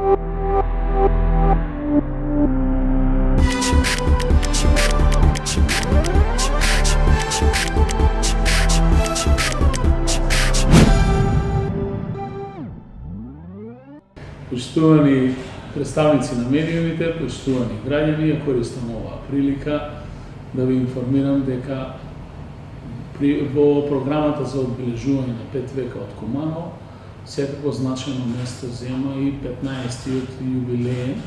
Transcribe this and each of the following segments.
Почитувани представници на медиумите, почитувани граѓани, ја користам оваа прилика да ви информирам дека во програмата за одбележување на 5 века од Куманово секако значајно место зема и 15-тиот јубилеен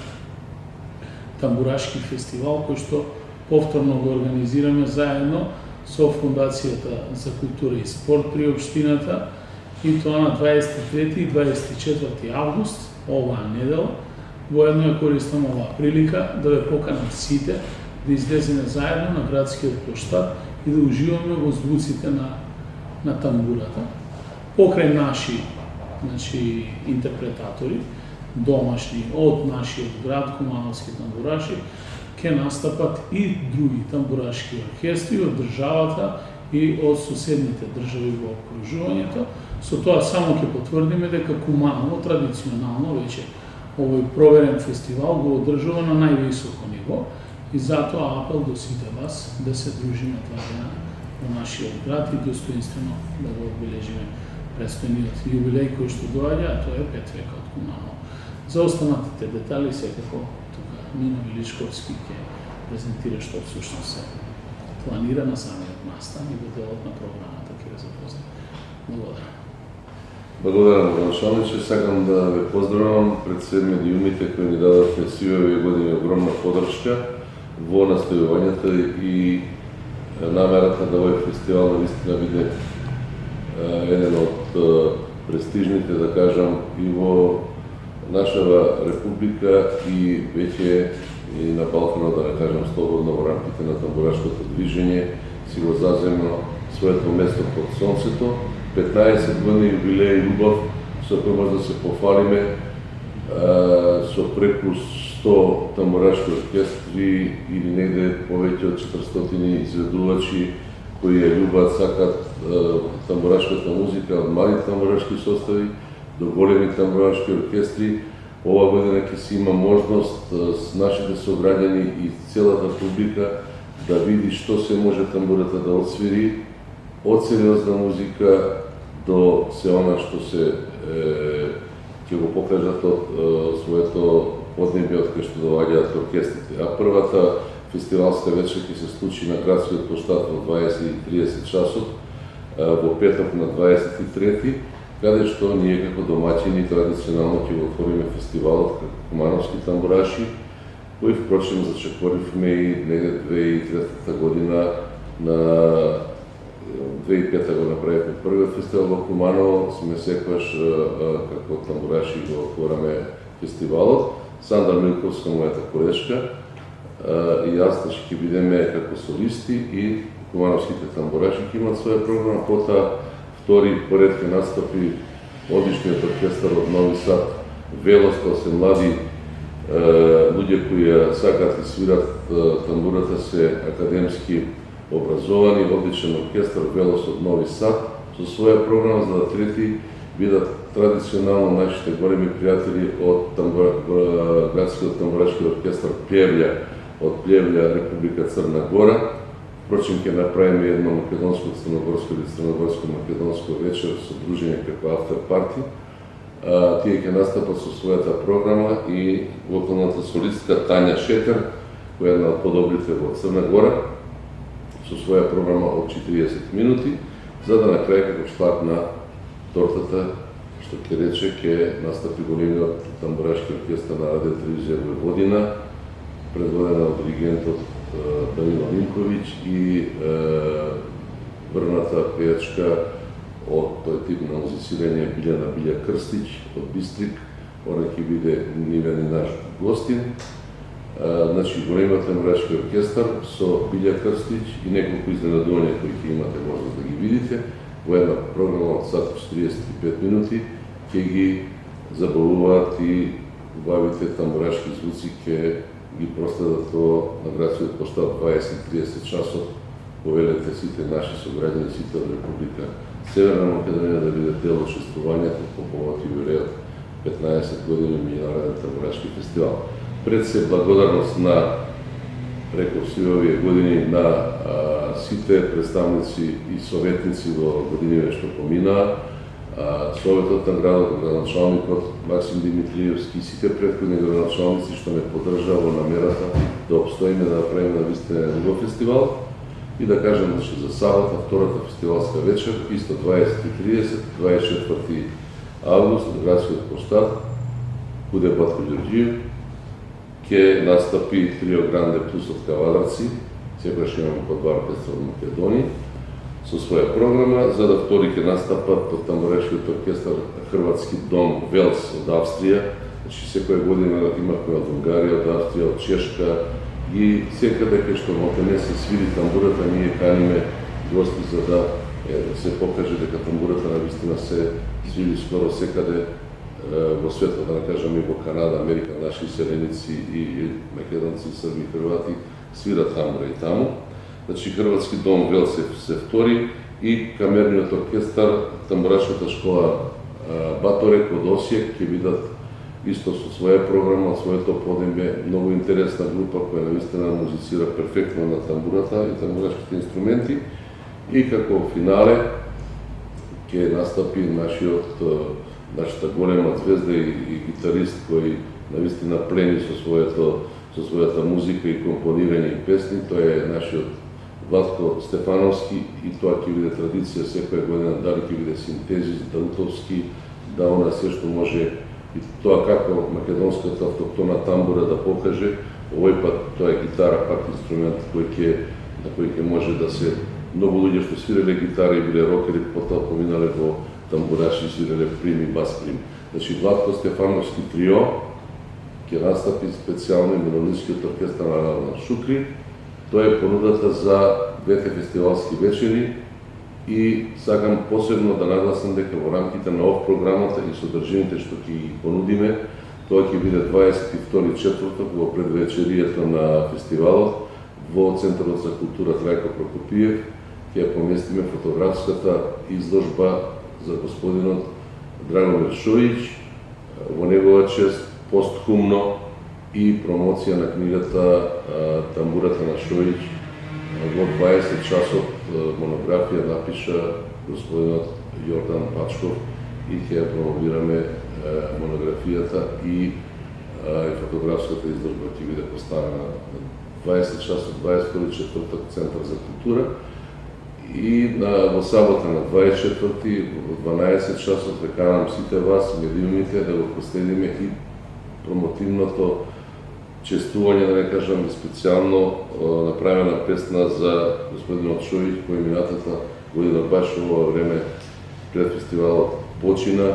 тамбурашки фестивал, кој што повторно го организираме заедно со Фондацијата за култура и спорт при општината, и тоа на 23 и 24 август оваа недела. Воедно ја користам оваа прилика да ве поканам сите да излеземе заедно на градскиот плоштад и да уживаме во звуците на тамбурата. Покрај наши интерпретатори, домашни од нашиот град, кумановски тамбураши, ќе настапат и други тамбурашки оркестри од државата и од соседните држави во окружувањето. Со тоа само ќе потврдиме дека Куманово традиционално веќе овој проверен фестивал го одржува на највисоко ниво и затоа апел до сите вас да се дружиме тоа дена во нашиот град и достоинствено да го одбележиме престојниот јубилеј кој што доаѓа, а тоа е 5 века од Куманово. За останатите детали секако тука Нино Величковски ќе презентира што всушност се планира на самиот настан и во делот на програмата ќе ве запозна. Благодарам. Благодарам, градоначалниче. Сакам да ве поздравам пред се медиумите кои ни дадовте сиве овие години огромна подршка во настојувањето и намерата да овој фестивал навистина биде еден од престижните, да кажам, и во нашава република и веќе и на Балканот, да не кажам слободно, во рамките на тамбурашкото движење си го зазема своето место под сонцето. 15 години јубилеј љубов, со кој може да се пофалиме со преку 100 тамбурашки оркестри или негде повеќе од 400 изведувачи кои ја љубат, сакат тамбурашката музика, од мали тамбурашки состави до големи тамбурашки оркестри. Ова година ќе си има можност с нашите сограѓани и целата публика да види што се може тамбурата да отсвири, од сериозна музика до се она што се ќе го покажат од своето поднебје од кај што доаѓаат оркестрите. А првата фестивалска вечер ќе се случи на градскиот плоштад во 20:30 часот, во петок на 23, каде што ние како домаќини традиционално ќе го отвориме фестивалот како Кумановски тамбураши, кој впрочем зачекоривме и негде 2003 година, на 2005 го направивме првиот фестивал во Куманово, сме секогаш како тамбураши го отвораме фестивалот. Сандра Милковска, мојата колешка, и јас ќе бидеме како солисти и кумановските тамбураши ќе имат своја програма. Потоа втори поред ќе настапи одличниот оркестар од Нови Сад, Велос, тоа се млади луѓе кои ја сакат и свират тамбурата, се академски образовани, одличен оркестар Велос од Нови Сад, со своја програма за да трети бидат традиционално нашите големи пријатели од градскиот тамбурашки оркестар Плевља, од Плевља, Република Црна Гора. Впрочем, ќе направиме едно македонско-црногорско или црногорско-македонско вечер со дружење како автор парти. Тие ќе настапат со својата програма и вокалната солистка Тања Шетер, која е една од подобрите во Црна Гора, со своја програма од 40 минути, за да на крај како шлак на тортата, што ќе рече, ќе настапи големиот тамбурашки оркестар на Радио Телевизија Војводина, предводена од диригентот Данило Линковиќ и врната пејачка од тој тип на музицирање Билјана Билја Крстиќ од Бистрик. Она ќе биде нивен наш гостин. Значи, големиот тамбурашки оркестар со Билја Крстиќ и неколку изненадувања кои ќе имате можност да ги видите. Во една програма од сат 45 минути ќе ги забавуваат и убавите тамбурашки звуци, ќе ги проследат тоа на градскиот плоштад 20:30 часот. Повелете сите наши сограѓани, сите од Република Северна Македонија да бидат дел од чествувањето по повод јубилејот 15 години меѓународен тамбурашки фестивал. Пред се благодарност на преку сви овие години на сите представници и советници во годините што поминаа, Советот на градот, градоначалникот Максим Димитриевски и сите претходни градоначалници што ме поддржаа во намерата да обстоиме да направиме навистина еден фестивал и да кажем за сабота, втората фестивалска вечер, исто 20:30, 24 август, на градскиот площад, куде Батко Ѓорѓиев, ќе настапи Трио Гранде плюс од Кавадарци, секогаш имаме по 2 оркестра од Македонија, со своја програма, за да втори ќе настапат под тамбурешкиот оркестар Хрватски дом Велс од Австрија. Значи секоја година имавме од Унгарија, од Австрија, од Чешка и секаде кај што не се свири тамбурата, ние каниме гости за да се покаже дека тамбурата навистина се свири скоро секаде во светот, да не кажам и во Канада, Америка, наши селеници и македонци, срби и хрвати свират тамбура и таму. Значи Хрватски дом Велс се втори и камерниот оркестар, тамбурашката школа Баторек од Осијек ќе бидат исто со своја програма, своето подемје, многу интересна група која навистина музицира перфектно на тамбурата и тамбурашките инструменти. И како финале ќе настапи нашата голема звезда и гитарист кој навистина плени со својата музика и компонирање и песни, тој е нашиот Владко Стефановски и тоа ќе биде традиција секоја година, дали ќе биде синтезис, даутовски, да она се што може и тоа како македонската автохтона тамбура да покаже. Овој пат тоа е гитара, пак инструмент на кој ќе може да се многу луѓе што свиреле гитара и биле рокери, потоа поминале во тамбураши и свиреле прим и бас прим. Значи Владко Стефановски трио ќе настапи специјално мелодискиот оркестар на Равна Шукри. Тоа е понудата за двете фестивалски вечери и сакам посебно да нагласам дека во рамките на ов програмата и содржините што ќе ги понудиме, тоа ќе биде 22 четврток во предвечерието на фестивалот во Центарот за култура Трајко Прокопиев. Ќе поместиме фотографската изложба за господинот Драгомир Шојич, во негова чест постхумно и промоција на книгата Тамбурата на Шојич. Во 20 часот монографија напиша господинот Јордан Пачков и ќе промовираме монографијата и фотографската изложба ќе биде поставена 20 часот, 22 четврток Центар за култура. И во сабота на 24 во 12 часот ве канам сите вас, медиумите, да го проследиме и промотивното честување, да не кажам, специјално направена песна за господинот Шојич, кој минатата година баш во време пред фестивалот почина,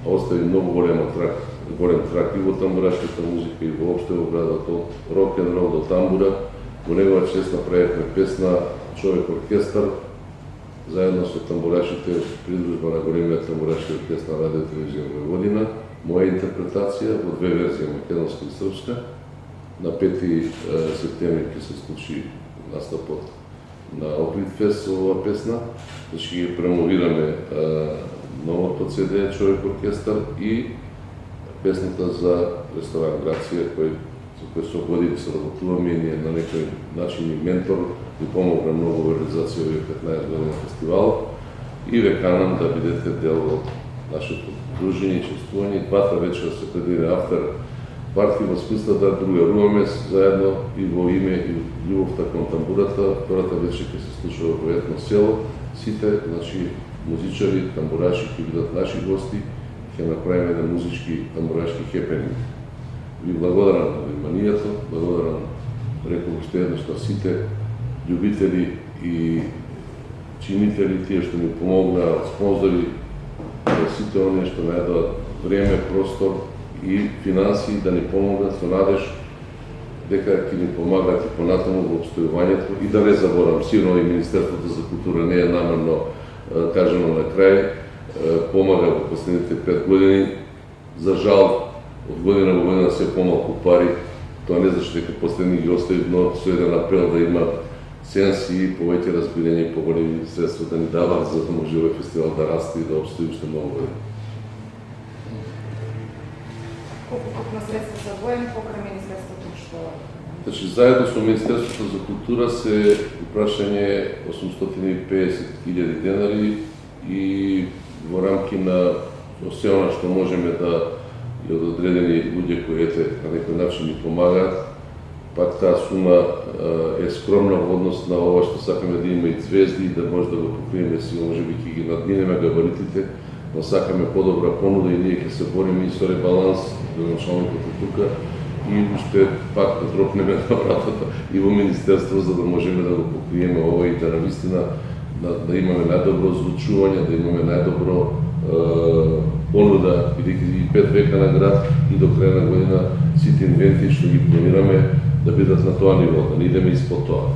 а остави многу голем трак и во тамбурашката музика и воопште во градот, од рок-н-рол до тамбура. Во негова чест направивме песна Човек оркестар, заедно со тамбурашите, придружба на големиот тамбурашки оркестар на Радио Телевизија Војводина. Моја интерпретација во две верзии, македонска и српска. На 5 септември ќе се случи настапот на Охрид Фест со оваа песна. Значи ќе промовираме новото CD Човек оркестар и песната за ресторан Грација, со кој со години се работуваме и ние на некој начин и ментор и помогна многу во реализација овие 15 години фестивал. И ве канам да бидете дел од нашето дружење и чествување. Двата вечера се предвидени афтер парти во смисла да другаруваме заедно и во име и љубовта кон тамбурата. Втората вечер ќе се случува во едно село. Сите, значи, музичари, тамбураши ќе бидат наши гости, ќе направиме еден музички тамбурашки хепенинг. Ви благодарам на вниманието, благодарам, реков уште еднаш, на сите љубители и чинители, тие што ми помогнаат, спонзори, сите оние што најдоат време, простор и финансии да ни помогнат со надеж дека ќе ни помагаат и понатаму во обстојувањето и да не заборам, сигурно и Министерството за култура не е намерно кажано на крај, помага во последните 5 години. За жал, од година во година се помалку пари, тоа не зашто дека последни ги остави, но со еден апел да има сенси, повеќе разбирање и поголеми средства да ни дават, за да може овој фестивал да расте и да обстои уште многу години. колку вкупно средства се одвоени покрај Министерството што... Значи, заедно со Министерството за култура се упрашање 850.000 денари и во рамки на се она што можеме да и од одредени луѓе кои на некој начин ни помагаат, пак таа сума е скромна во однос на ова што сакаме да има и звезди, да може да го покриеме си, може би ќе ги надминеме габаритите, но сакаме подобра понуда и ние ќе се бориме и со ребаланс, началникот тука, и уште пак да дропнеме на вратата и во Министерство, за да можеме да го покриеме ова и да навистина да имаме најдобро звучување, да имаме најдобро понуда, бидејќи 5 века на град и до крај на година сите инвенти што ги планираме да бидат на тоа ниво, да не идеме испод тоа.